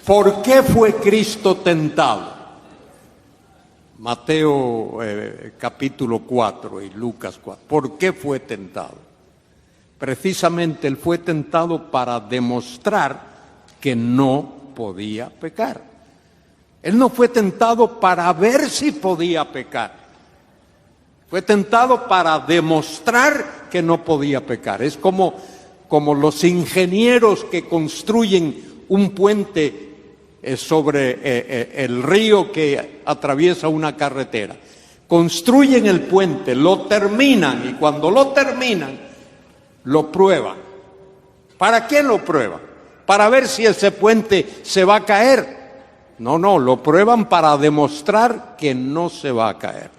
¿Por qué fue Cristo tentado? Mateo capítulo 4 y Lucas 4. ¿Por qué fue tentado? Precisamente él fue tentado para demostrar que no podía pecar. Él no fue tentado para ver si podía pecar. Fue tentado para demostrar que no podía pecar. Es como los ingenieros que construyen un puente sobre el río que atraviesa una carretera. Construyen el puente, lo terminan y cuando lo terminan, lo prueban. ¿Para qué lo prueban? ¿Para ver si ese puente se va a caer? No, lo prueban para demostrar que no se va a caer.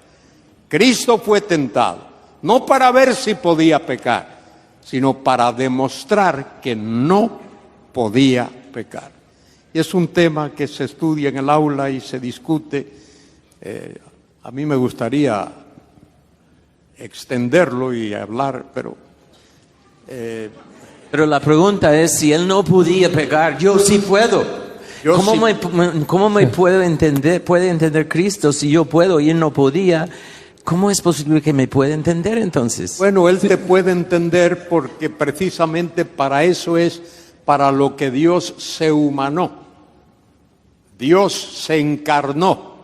Cristo fue tentado, no para ver si podía pecar, sino para demostrar que no podía pecar. Y es un tema que se estudia en el aula y se discute. A mí me gustaría extenderlo y hablar, pero la pregunta es, si él no podía pecar, yo sí puedo. ¿Cómo me puede entender Cristo si yo puedo y él no podía? ¿Cómo es posible que me pueda entender entonces? Bueno, él te puede entender porque precisamente para eso es para lo que Dios se humanó. Dios se encarnó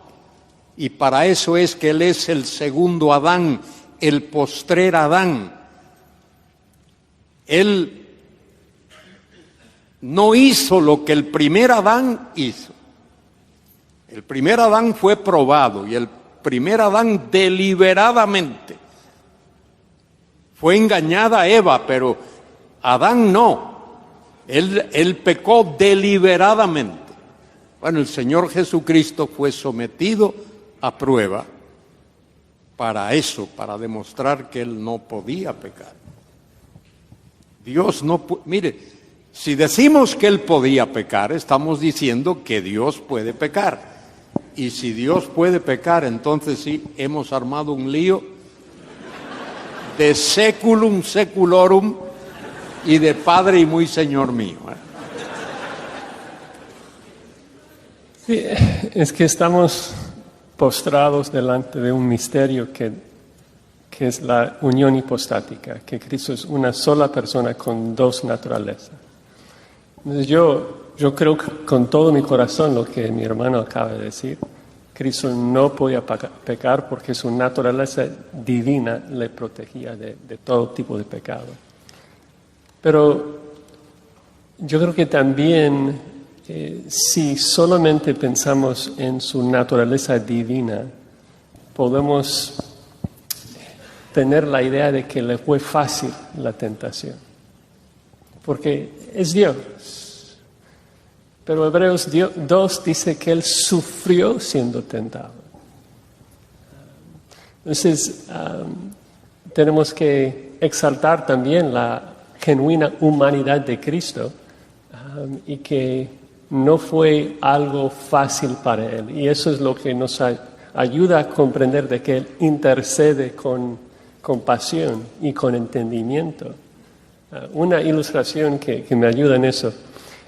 y para eso es que él es el segundo Adán, el postrer Adán. Él no hizo lo que el primer Adán hizo. El primer Adán fue probado y el primer Adán deliberadamente fue engañada Eva, pero Adán no. Él pecó deliberadamente. Bueno, el Señor Jesucristo fue sometido a prueba para eso, para demostrar que él no podía pecar. Dios no puede. Mire, si decimos que él podía pecar, estamos diciendo que Dios puede pecar. Y si Dios puede pecar, entonces sí, hemos armado un lío de seculum seculorum y de Padre y muy Señor mío. Sí, es que estamos postrados delante de un misterio que es la unión hipostática, que Cristo es una sola persona con dos naturalezas. Entonces yo creo con todo mi corazón lo que mi hermano acaba de decir. Cristo no podía pecar porque su naturaleza divina le protegía de todo tipo de pecado. Pero yo creo que también si solamente pensamos en su naturaleza divina, podemos tener la idea de que le fue fácil la tentación, porque es Dios. Pero Hebreos 2 dice que Él sufrió siendo tentado. Entonces, tenemos que exaltar también la genuina humanidad de Cristo y que no fue algo fácil para Él. Y eso es lo que nos ayuda a comprender de que Él intercede con compasión y con entendimiento. Una ilustración que me ayuda en eso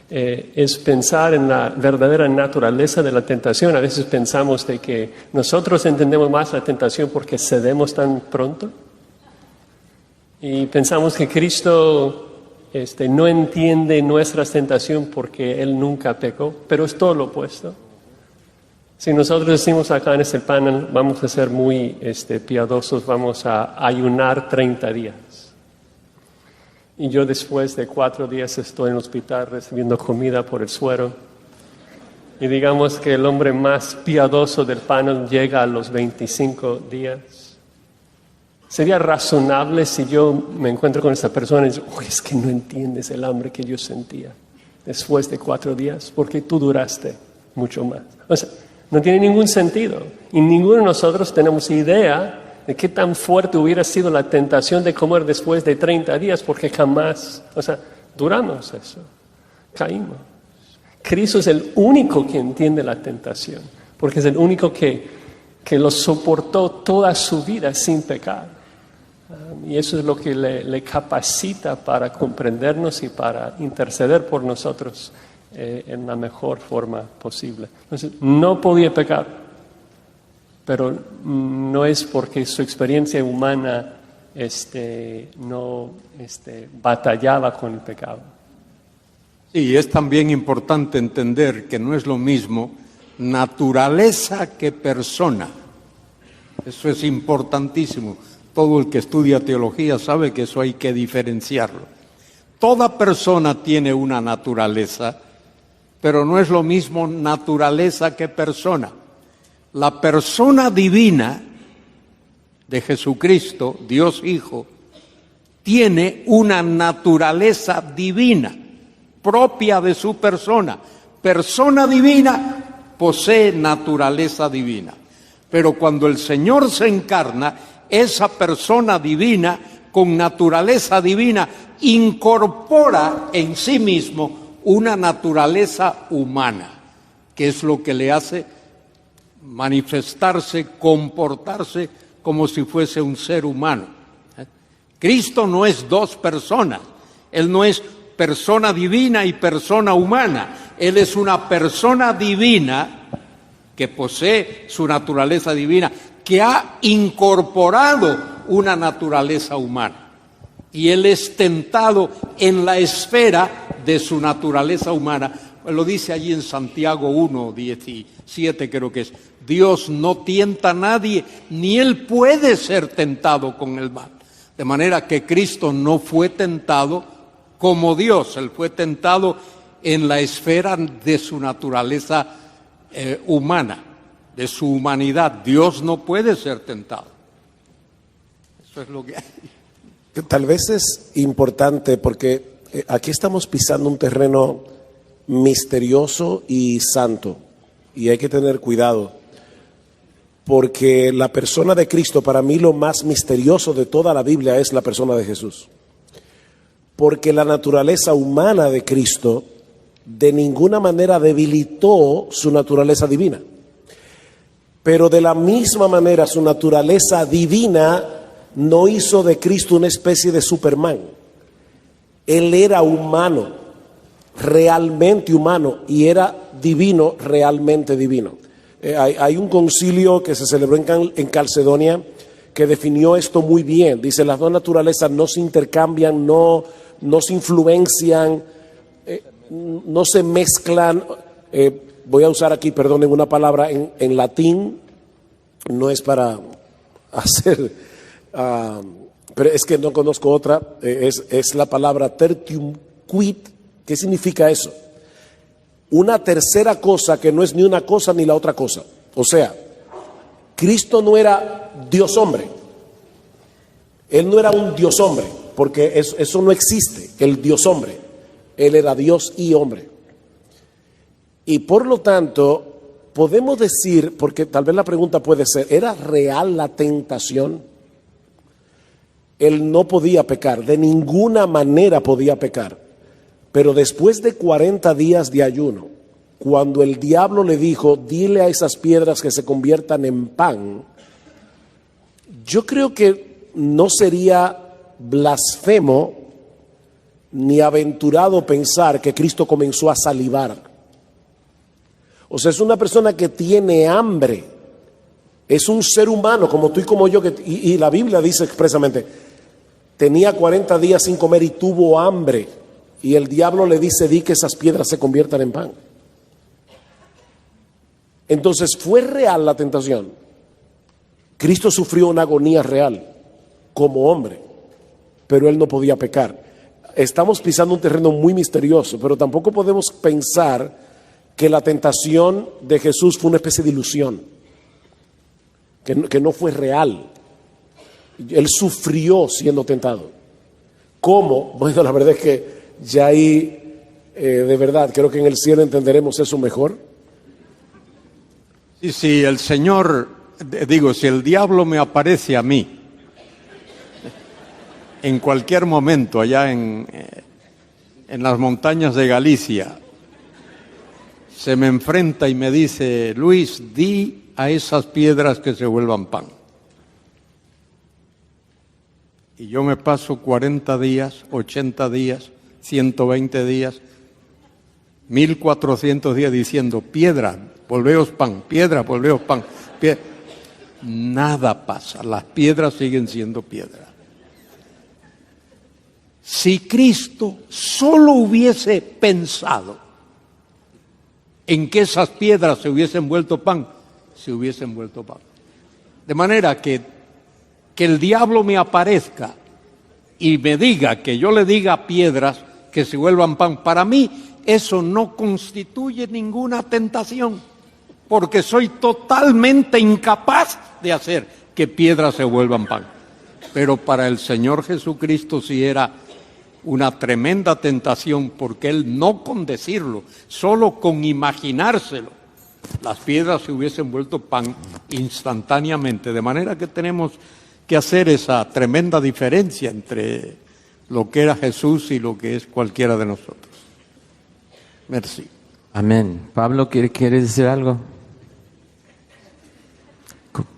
es pensar en la verdadera naturaleza de la tentación. A veces pensamos de que nosotros entendemos más la tentación porque cedemos tan pronto. Y pensamos que Cristo no entiende nuestra tentación porque Él nunca pecó, pero es todo lo opuesto. Si nosotros decimos acá en este panel, vamos a ser muy piadosos, vamos a ayunar 30 días. Y yo después de 4 días estoy en el hospital recibiendo comida por el suero. Y digamos que el hombre más piadoso del panel llega a los 25 días. ¿Sería razonable si yo me encuentro con esta persona y digo, es que no entiendes el hambre que yo sentía después de 4 días? Porque tú duraste mucho más. O sea, no tiene ningún sentido. Y ninguno de nosotros tenemos idea de qué tan fuerte hubiera sido la tentación de comer después de 30 días, porque jamás, duramos eso. Caímos. Cristo es el único que entiende la tentación, porque es el único que lo soportó toda su vida sin pecar. Y eso es lo que le capacita para comprendernos y para interceder por nosotros en la mejor forma posible. Entonces, no podía pecar, pero no es porque su experiencia humana no batallaba con el pecado. Sí, es también importante entender que no es lo mismo naturaleza que persona. Eso es importantísimo. Todo el que estudia teología sabe que eso hay que diferenciarlo. Toda persona tiene una naturaleza, pero no es lo mismo naturaleza que persona. La persona divina de Jesucristo, Dios Hijo, tiene una naturaleza divina, propia de su persona. Persona divina posee naturaleza divina. Pero cuando el Señor se encarna, esa persona divina, con naturaleza divina, incorpora en sí mismo una naturaleza humana, que es lo que le hace manifestarse, comportarse como si fuese un ser humano. Cristo no es dos personas, Él no es persona divina y persona humana, Él es una persona divina que posee su naturaleza divina, que ha incorporado una naturaleza humana. Y Él es tentado en la esfera de su naturaleza humana. Lo dice allí en Santiago 1:17, creo que es. Dios no tienta a nadie, ni Él puede ser tentado con el mal. De manera que Cristo no fue tentado como Dios, Él fue tentado en la esfera de su naturaleza humana, de su humanidad. Dios no puede ser tentado. Eso es lo que hay. Tal vez es importante porque aquí estamos pisando un terreno misterioso y santo, y hay que tener cuidado, porque la persona de Cristo, para mí lo más misterioso de toda la Biblia es la persona de Jesús, porque la naturaleza humana de Cristo de ninguna manera debilitó su naturaleza divina, pero de la misma manera su naturaleza divina no hizo de Cristo una especie de Superman. Él era humano, realmente humano, y era divino, realmente divino. Hay un concilio que se celebró en Calcedonia que definió esto muy bien. Dice, las dos naturalezas no se intercambian, no se influencian, no se mezclan. Voy a usar aquí, perdonen, una palabra en latín, no es para hacer... pero es que no conozco otra, es la palabra tertium quid. ¿Qué significa eso? Una tercera cosa que no es ni una cosa ni la otra cosa. O sea, Cristo no era Dios hombre. Él no era un Dios hombre, porque eso no existe, el Dios hombre. Él era Dios y hombre. Y por lo tanto, podemos decir, porque tal vez la pregunta puede ser, ¿era real la tentación? Él no podía pecar, de ninguna manera podía pecar. Pero después de 40 días de ayuno, cuando el diablo le dijo, dile a esas piedras que se conviertan en pan, yo creo que no sería blasfemo ni aventurado pensar que Cristo comenzó a salivar. O sea, es una persona que tiene hambre, es un ser humano como tú y como yo, y la Biblia dice expresamente, tenía 40 días sin comer y tuvo hambre, y el diablo le dice, di que esas piedras se conviertan en pan. Entonces fue real la tentación. Cristo sufrió una agonía real como hombre, pero Él no podía pecar. Estamos pisando un terreno muy misterioso, pero tampoco podemos pensar que la tentación de Jesús fue una especie de ilusión, que no fue real. Él sufrió siendo tentado. ¿Cómo? Bueno, la verdad es que ya ahí, de verdad, creo que en el cielo entenderemos eso mejor. Y si el Señor, si el diablo me aparece a mí, en cualquier momento allá en las montañas de Galicia, se me enfrenta y me dice, Luis, di a esas piedras que se vuelvan pan. Y yo me paso 40 días, 80 días, 120 días 1400 días diciendo, piedra, volveos pan, piedra, volveos pan. Nada pasa, las piedras siguen siendo piedras. Si Cristo solo hubiese pensado en que esas piedras se hubiesen vuelto pan, se hubiesen vuelto pan. De manera que el diablo me aparezca y me diga, que yo le diga a piedras que se vuelvan pan, para mí eso no constituye ninguna tentación, porque soy totalmente incapaz de hacer que piedras se vuelvan pan. Pero para el Señor Jesucristo sí era una tremenda tentación, porque Él no con decirlo, solo con imaginárselo, las piedras se hubiesen vuelto pan instantáneamente. De manera que tenemos que hacer esa tremenda diferencia entre lo que era Jesús y lo que es cualquiera de nosotros. Merci. Amén. Pablo, ¿quiere decir algo?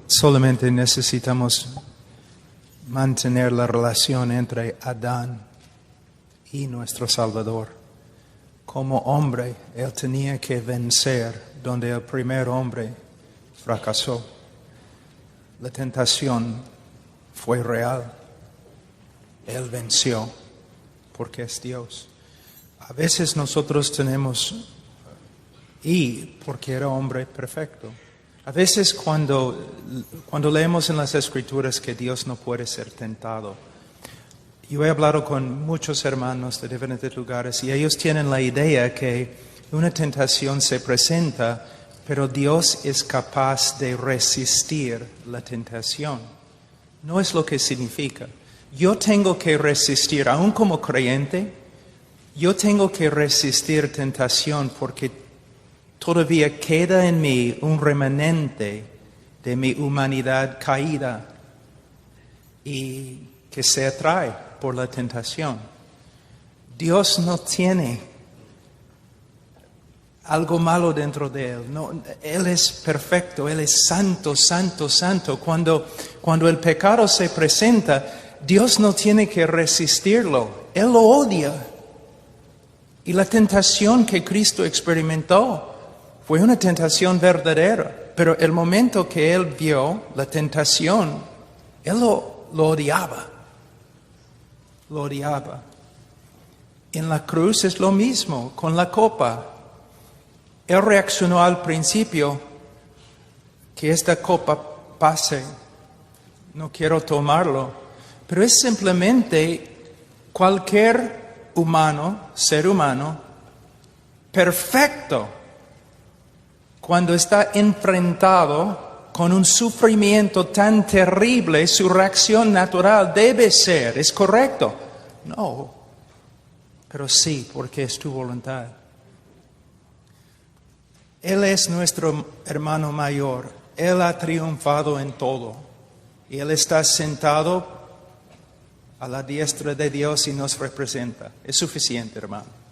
Solamente necesitamos mantener la relación entre Adán y nuestro Salvador. Como hombre, él tenía que vencer donde el primer hombre fracasó. La tentación fue real. Él venció porque es Dios. A veces nosotros tenemos, y porque era hombre perfecto, a veces cuando leemos en las Escrituras que Dios no puede ser tentado, yo he hablado con muchos hermanos de diferentes lugares y ellos tienen la idea que una tentación se presenta, pero Dios es capaz de resistir la tentación. No es lo que significa. Yo tengo que resistir, aún como creyente, yo tengo que resistir tentación porque todavía queda en mí un remanente de mi humanidad caída y que se atrae por la tentación. Dios no tiene algo malo dentro de Él. No, Él es perfecto, Él es santo, santo, santo. Cuando el pecado se presenta, Dios no tiene que resistirlo. Él lo odia. Y la tentación que Cristo experimentó fue una tentación verdadera. Pero el momento que Él vio la tentación, Él lo odiaba. Lo odiaba. En la cruz es lo mismo, con la copa. Él reaccionó al principio, que esta copa pase, no quiero tomarlo, pero es simplemente cualquier ser humano, perfecto, cuando está enfrentado con un sufrimiento tan terrible, su reacción natural debe ser, ¿es correcto? No, pero sí, porque es tu voluntad. Él es nuestro hermano mayor. Él ha triunfado en todo. Y Él está sentado a la diestra de Dios y nos representa. Es suficiente, hermano.